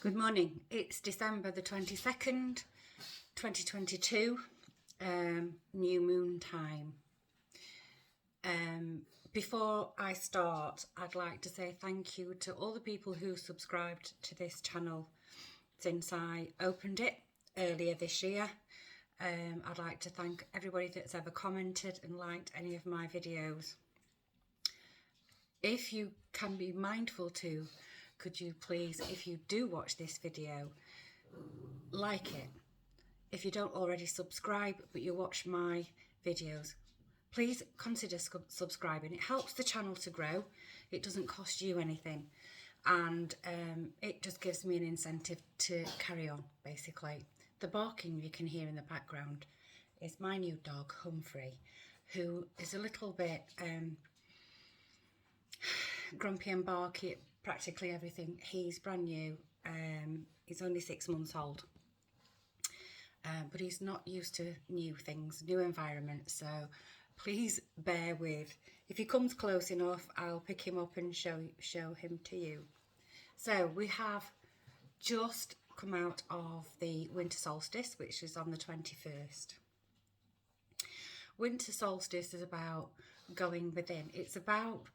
Good morning. It's December the 22nd, 2022, new moon time. Before I start, I'd like to say thank you to all the people who subscribed to this channel since I opened it earlier this year. I'd like to thank everybody that's ever commented and liked any of my videos. If you can be mindful to, could you please, if you do watch this video, like it. If you don't already subscribe but you watch my videos, please consider subscribing. It helps the channel to grow. It doesn't cost you anything, and it just gives me an incentive to carry on, basically. The barking you can hear in the background is my new dog, Humpfrey, who is a little bit grumpy and barky at practically everything. He's brand new. He's only 6 months old, but he's not used to new things, new environments, so please bear with. If he comes close enough, I'll pick him up and show him to you. So we have just come out of the winter solstice, which is on the 21st. Winter solstice is about going within. It's about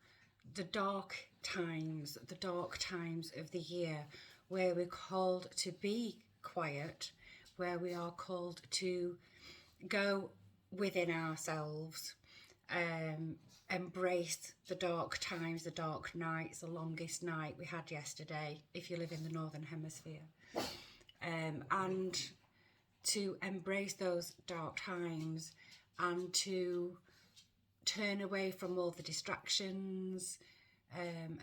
the dark times of the year, where we're called to be quiet, where we are called to go within ourselves, embrace the dark times, the dark nights, the longest night we had yesterday, if you live in the Northern Hemisphere, and to embrace those dark times and to turn away from all the distractions,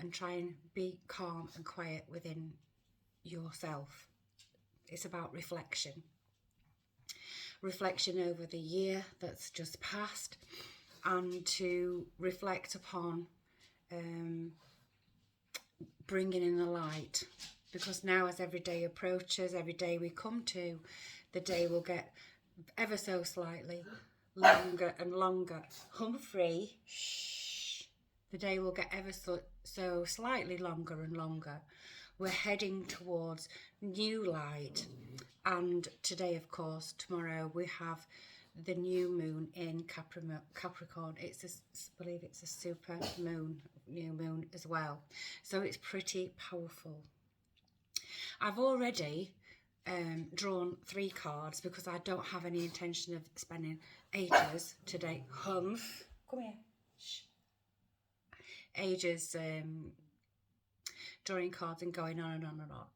and try and be calm and quiet within yourself. It's about reflection over the year that's just passed, and to reflect upon bringing in the light, because now as every day approaches, every day we come to, the day will get ever so slightly longer and longer. Humphrey, shh. The day will get ever so slightly longer and longer. We're heading towards new light, and today, of course, tomorrow we have the new moon in Capricorn. I believe it's a super moon, new moon as well, so it's pretty powerful. I've already drawn 3 cards because I don't have any intention of spending ages today. Humph, come here. Shh. Ages drawing cards and going on and on and on.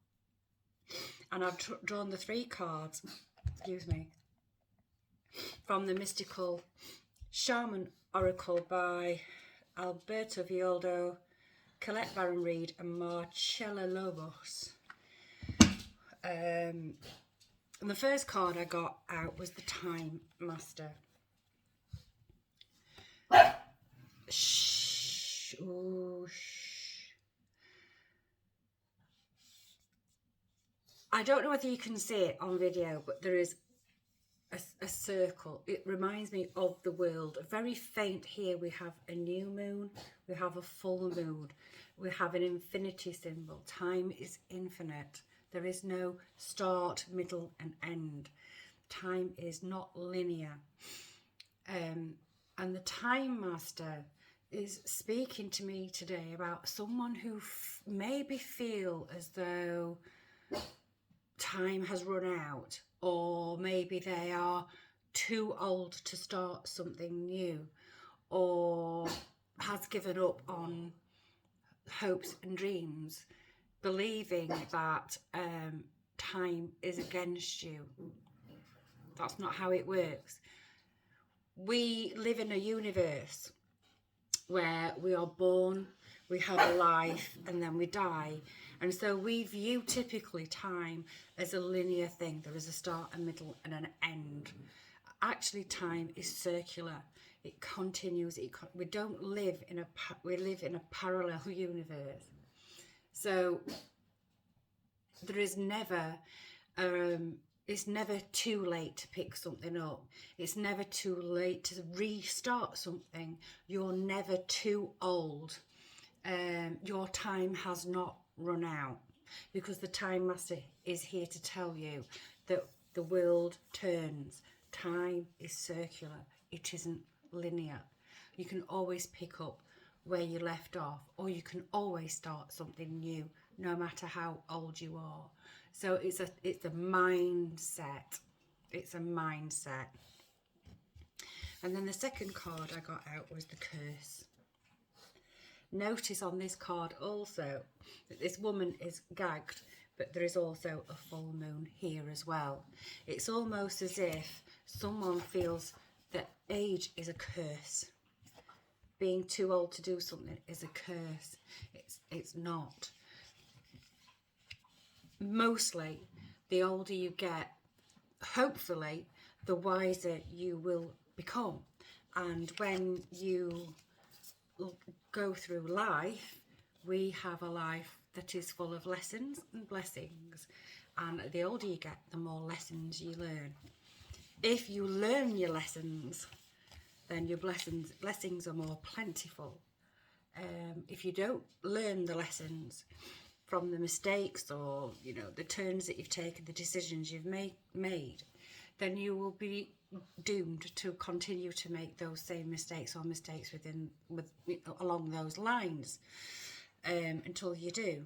And I've drawn the 3 cards, excuse me, from the Mystical Shaman Oracle by Alberto Villoldo, Colette Baron Reed and Marcella Lobos. And the first card I got out was the Time Master. Shh. Ooh, shh. I don't know whether you can see it on video, but there is a circle. It reminds me of the world. Very faint here. We have a new moon. We have a full moon. We have an infinity symbol. Time is infinite. There is no start, middle and end. Time is not linear. And the Time Master is speaking to me today about someone who maybe feel as though time has run out, or maybe they are too old to start something new, or has given up on hopes and dreams, believing that time is against you. That's not how it works. We live in a universe where we are born, we have a life, and then we die. And so we view typically time as a linear thing. There is a start, a middle, and an end. Actually, time is circular. It continues. We don't live in we live in a parallel universe. So there is never, it's never too late to pick something up. It's never too late to restart something. You're never too old. Your time has not run out. because the Time Master is here to tell you that the world turns. Time is circular. It isn't linear. You can always pick up where you left off, or you can always start something new, no matter how old you are. So it's a mindset. It's a mindset. And then the second card I got out was the curse. Notice on this card also that this woman is gagged, but there is also a full moon here as well. It's almost as if someone feels that age is a curse. Being too old to do something is a curse. It's not. Mostly, the older you get, hopefully, the wiser you will become. And when you go through life, we have a life that is full of lessons and blessings. And the older you get, the more lessons you learn. If you learn your lessons, then your blessings are more plentiful. If you don't learn the lessons from the mistakes, or the turns that you've taken, the decisions you've made, then you will be doomed to continue to make those same mistakes, or mistakes along those lines, until you do.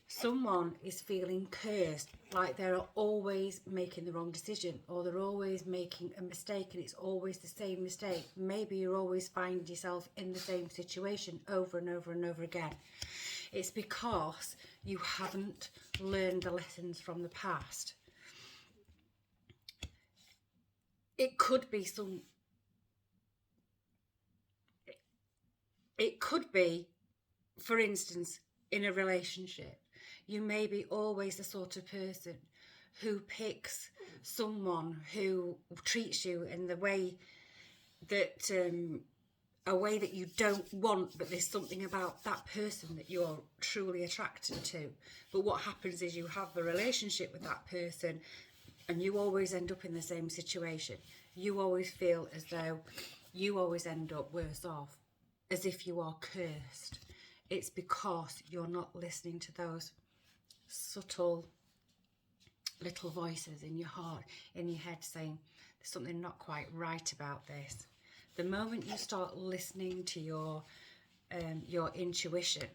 Someone is feeling cursed, like they're always making the wrong decision, or they're always making a mistake, and it's always the same mistake. Maybe you're always finding yourself in the same situation over and over and over again. It's because you haven't learned the lessons from the past. It could be for instance, in a relationship, you may be always the sort of person who picks someone who treats you in the way that a way that you don't want, but there's something about that person that you're truly attracted to. But what happens is you have a relationship with that person, and you always end up in the same situation. You always feel as though you always end up worse off, as if you are cursed. It's because you're not listening to those subtle little voices in your heart, in your head, saying there's something not quite right about this. The moment you start listening to your intuition,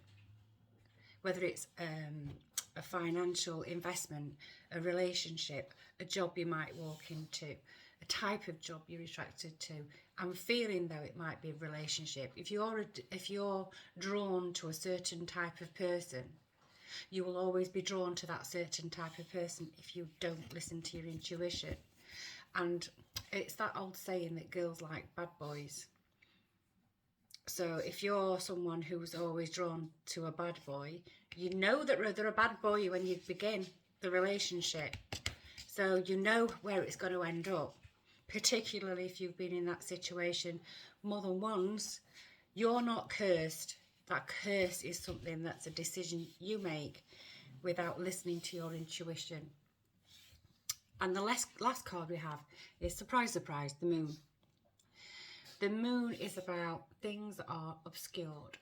whether it's a financial investment, a relationship, a job you might walk into, a type of job you're attracted to, I'm feeling though it might be a relationship. If you're drawn to a certain type of person, you will always be drawn to that certain type of person if you don't listen to your intuition. And it's that old saying that girls like bad boys. So if you're someone who's always drawn to a bad boy, you know that they're a bad boy when you begin the relationship. So you know where it's going to end up, particularly if you've been in that situation more than once. You're not cursed. That curse is something that's a decision you make without listening to your intuition. And the last card we have is, surprise, surprise, the moon. The moon is about things that are obscured.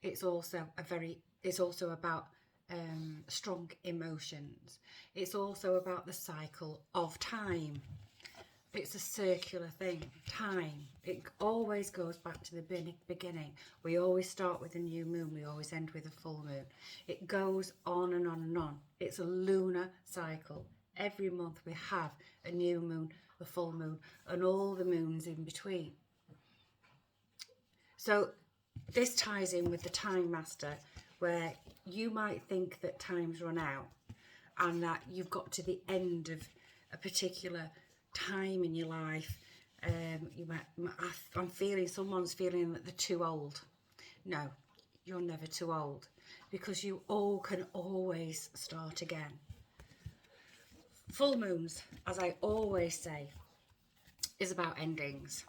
It's also about strong emotions. It's also about the cycle of time. It's a circular thing, time. It always goes back to the beginning. We always start with a new moon. We always end with a full moon. It goes on and on and on. It's a lunar cycle. Every month we have a new moon, a full moon, and all the moons in between. So this ties in with the Time Master, where you might think that time's run out and that you've got to the end of a particular time in your life. Someone's feeling that they're too old. No, you're never too old, because you all can always start again. Full moons, as I always say, is about endings.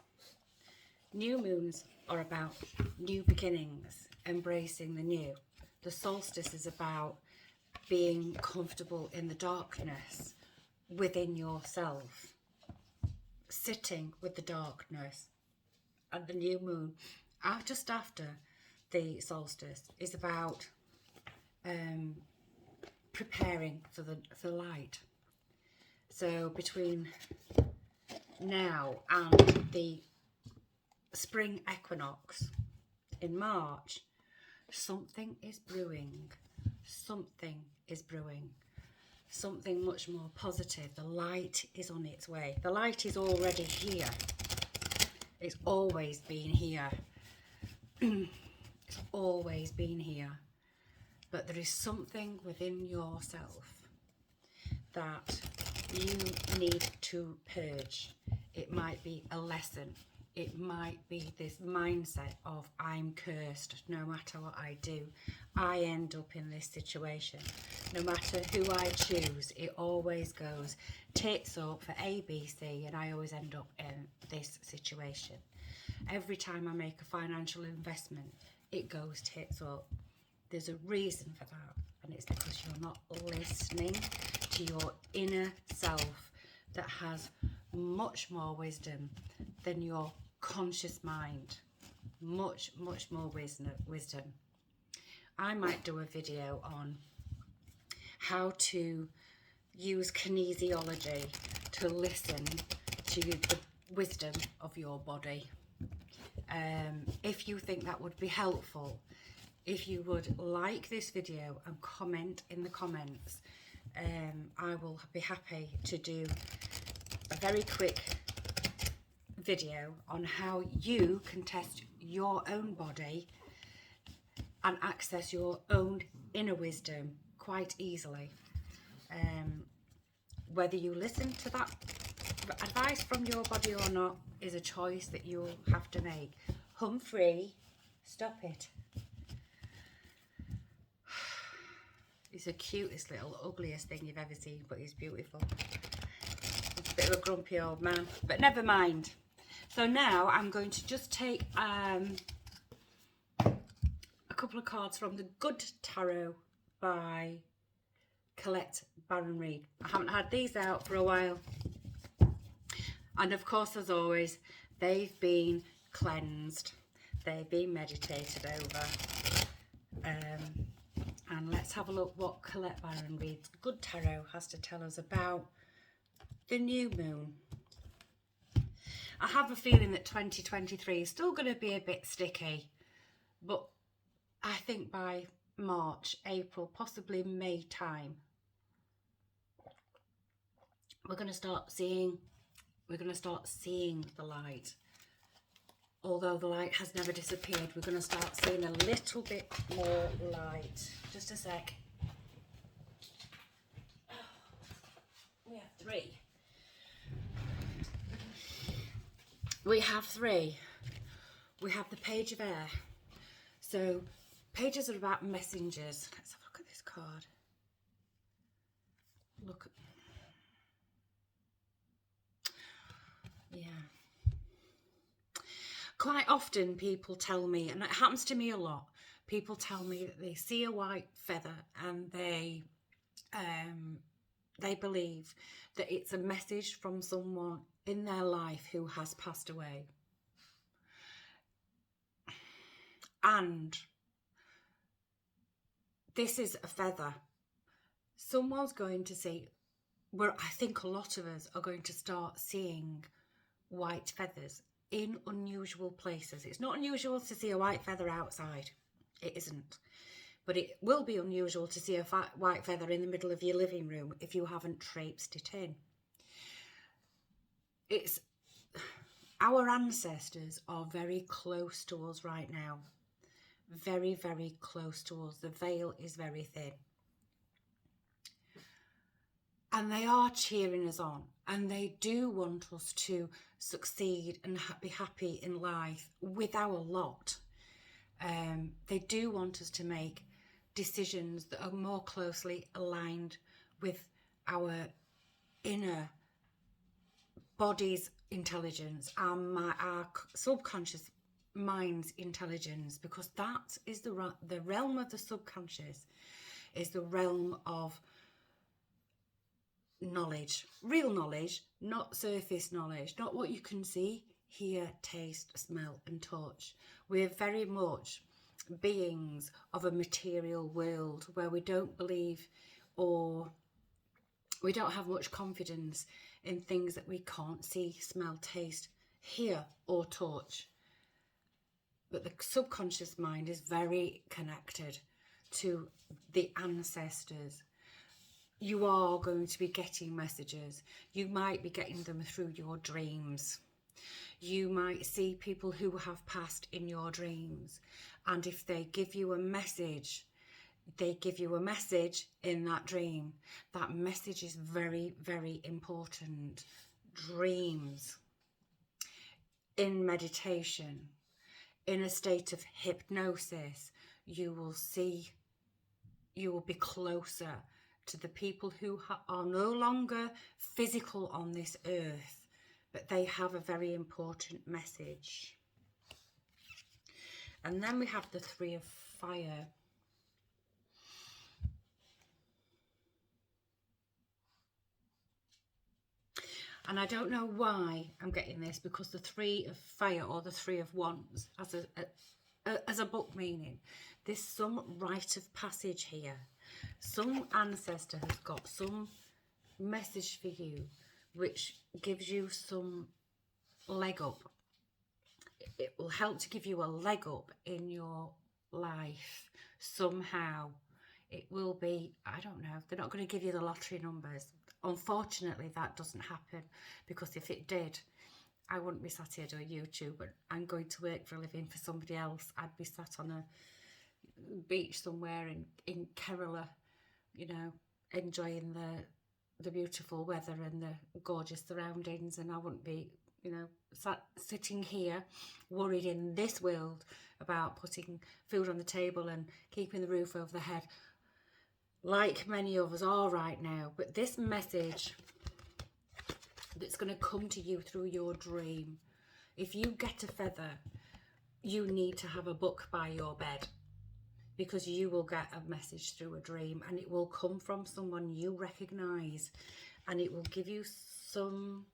New moons are about new beginnings, embracing the new. The solstice is about being comfortable in the darkness within yourself, sitting with the darkness. And the new moon, just after the solstice, is about preparing for the light. So between now and the spring equinox in March, something is brewing. Something is brewing. Something much more positive. The light is on its way. The light is already here. It's always been here. It's always been here. But there is something within yourself that you need to purge. It might be a lesson. It might be this mindset of I'm cursed. No matter what I do, I end up in this situation. No matter who I choose, it always goes tits up for A, B, C, and I always end up in this situation. Every time I make a financial investment, it goes tits up. There's a reason for that, and it's because you're not listening to your inner self that has much more wisdom than your conscious mind. Much more wisdom. I might do a video on how to use kinesiology to listen to the wisdom of your body. If you think that would be helpful, if you would like this video and comment in the comments, I will be happy to do a very quick video on how you can test your own body and access your own inner wisdom quite easily. Whether you listen to that advice from your body or not is a choice that you'll have to make. Humpfrey, stop it. He's the cutest little ugliest thing you've ever seen, but he's beautiful. He's a bit of a grumpy old man, but never mind. So now I'm going to just take a couple of cards from the Good Tarot by Colette Baron Reid. I haven't had these out for a while, and of course, as always, they've been cleansed, they've been meditated over. And let's have a look what Colette Baron Reid's Good Tarot has to tell us about the new moon. I have a feeling that 2023 is still going to be a bit sticky, but I think by March, April, possibly May time, we're going to start seeing the light. Although the light has never disappeared, we're going to start seeing a little bit more light. Just a sec. We have three. We have three. We have the Page of Air. So pages are about messengers. Let's have a look at this card. Look. Yeah. Quite often people tell me, and it happens to me a lot, people tell me that they see a white feather and they believe that it's a message from someone in their life who has passed away. And this is a feather. Someone's going to see, I think a lot of us are going to start seeing white feathers in unusual places. It's not unusual to see a white feather outside. It isn't. But it will be unusual to see a white feather in the middle of your living room if you haven't traipsed it in. It's our ancestors are very close to us right now. Very, very close to us. The veil is very thin. And they are cheering us on, and they do want us to succeed and be happy in life with our lot. They do want us to make decisions that are more closely aligned with our inner body's intelligence, our subconscious mind's intelligence, because that is the realm of the subconscious, is the realm of knowledge, real knowledge, not surface knowledge, not what you can see, hear, taste, smell and touch. We're very much beings of a material world where we don't believe or we don't have much confidence in things that we can't see, smell, taste, hear or touch. But the subconscious mind is very connected to the ancestors. You are going to be getting messages. You might be getting them through your dreams. You might see people who have passed in your dreams. And if they give you a message, they give you a message in that dream. That message is very, very important. Dreams. In meditation, in a state of hypnosis, you will be closer to the people who are no longer physical on this earth, but they have a very important message. And then we have the Three of Fire. And I don't know why I'm getting this, because the Three of Fire or the Three of Wands as a book meaning, there's some rite of passage here. Some ancestor has got some message for you which gives you some leg up. It will help to give you a leg up in your life somehow. It will be, I don't know, they're not going to give you the lottery numbers. Unfortunately, that doesn't happen, because if it did, I wouldn't be sat here doing YouTube, but I'm going to work for a living for somebody else. I'd be sat on a beach somewhere in Kerala, you know, enjoying the beautiful weather and the gorgeous surroundings, and I wouldn't be, you know, sitting here worried in this world about putting food on the table and keeping the roof over the head, like many of us are right now. But this message that's going to come to you through your dream, if you get a feather, you need to have a book by your bed, because you will get a message through a dream, and it will come from someone you recognize, and it will give you some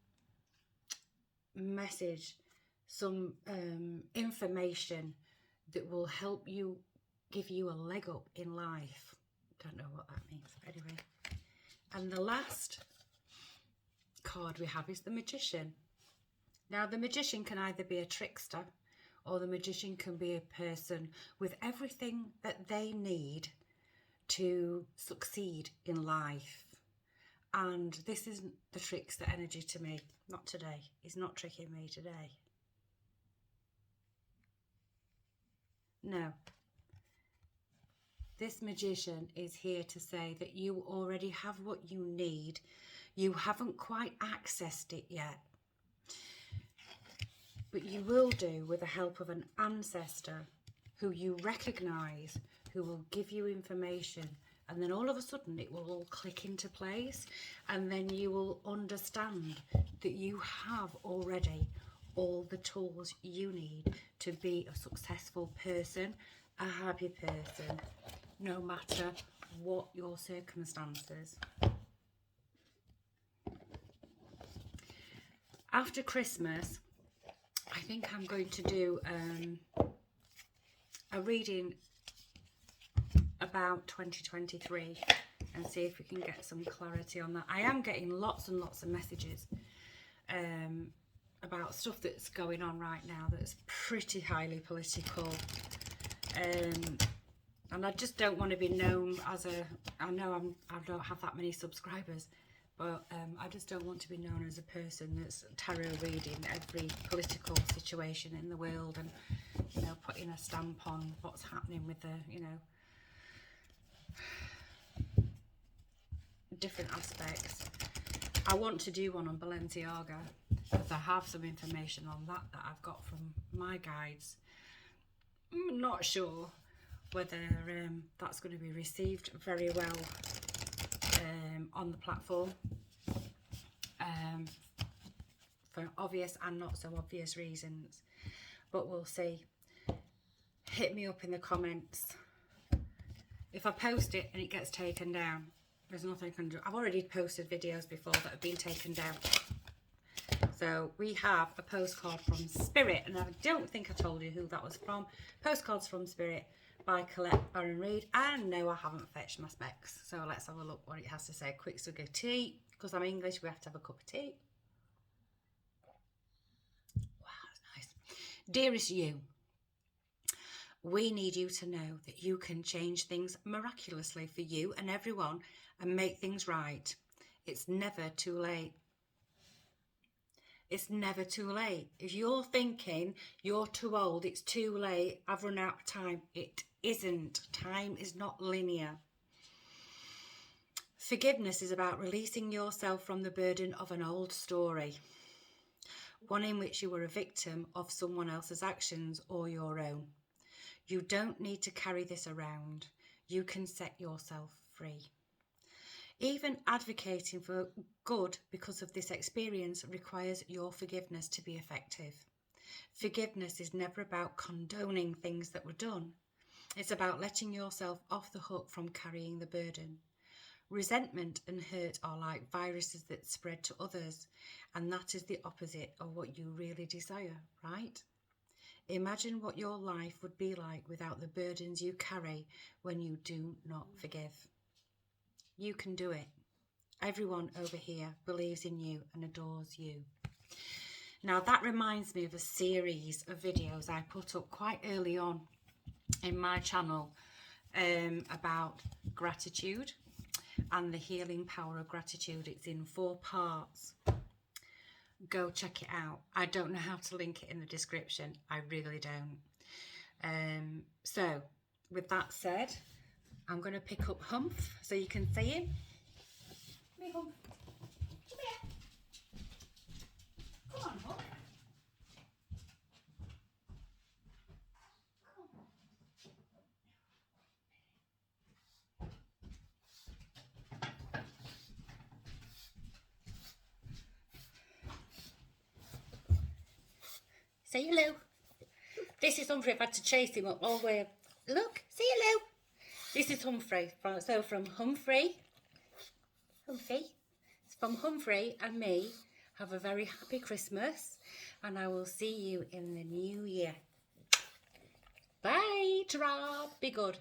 message, some information that will help you, give you a leg up in life. Don't know what that means, but anyway. And the last card we have is the Magician. Now, the Magician can either be a trickster, or the Magician can be a person with everything that they need to succeed in life. And this isn't the trickster energy to me. Not today. He's not tricking me today. No. This Magician is here to say that you already have what you need. You haven't quite accessed it yet, but you will do with the help of an ancestor who you recognise, who will give you information, and then all of a sudden it will all click into place, and then you will understand that you have already all the tools you need to be a successful person, a happy person, no matter what your circumstances. After Christmas, I think I'm going to do a reading about 2023 and see if we can get some clarity on that. I am getting lots and lots of messages about stuff that's going on right now that's pretty highly political, and I just don't want to be known as a, I know I don't have that many subscribers, but I just don't want to be known as a person that's tarot reading every political situation in the world and, you know, putting a stamp on what's happening with the, you know, different aspects. I want to do one on Balenciaga, because I have some information on that I've got from my guides. I'm not sure whether that's going to be received very well on the platform, for obvious and not so obvious reasons, but we'll see. Hit me up in the comments. If I post it and it gets taken down, there's nothing I can do. I've already posted videos before that have been taken down. So we have a postcard from Spirit, and I don't think I told you who that was from. Postcards from Spirit by Colette Baron Reid. And no, I haven't fetched my specs. So let's have a look what it has to say. Quick sugar tea. Because I'm English, we have to have a cup of tea. Wow, that's nice. Dearest you, we need you to know that you can change things miraculously for you and everyone and make things right. It's never too late. It's never too late. If you're thinking you're too old, it's too late, I've run out of time, it isn't. Time is not linear. Forgiveness is about releasing yourself from the burden of an old story, one in which you were a victim of someone else's actions or your own. You don't need to carry this around. You can set yourself free. Even advocating for good because of this experience requires your forgiveness to be effective. Forgiveness is never about condoning things that were done. It's about letting yourself off the hook from carrying the burden. Resentment and hurt are like viruses that spread to others, and that is the opposite of what you really desire, right? Imagine what your life would be like without the burdens you carry when you do not forgive. You can do it. Everyone over here believes in you and adores you. Now that reminds me of a series of videos I put up quite early on in my channel about gratitude and the healing power of gratitude. It's in 4 parts. Go check it out. I don't know how to link it in the description. I really don't. So with that said, I'm going to pick up Humph so you can see him. Come here, Humph. Come here. Come on, Humph. Say hello. This is Humphrey. I've had to chase him up all the way. Look, say hello. This is Humphrey. So from Humphrey, from Humphrey and me, have a very happy Christmas, and I will see you in the new year. Bye, ta-ra, be good.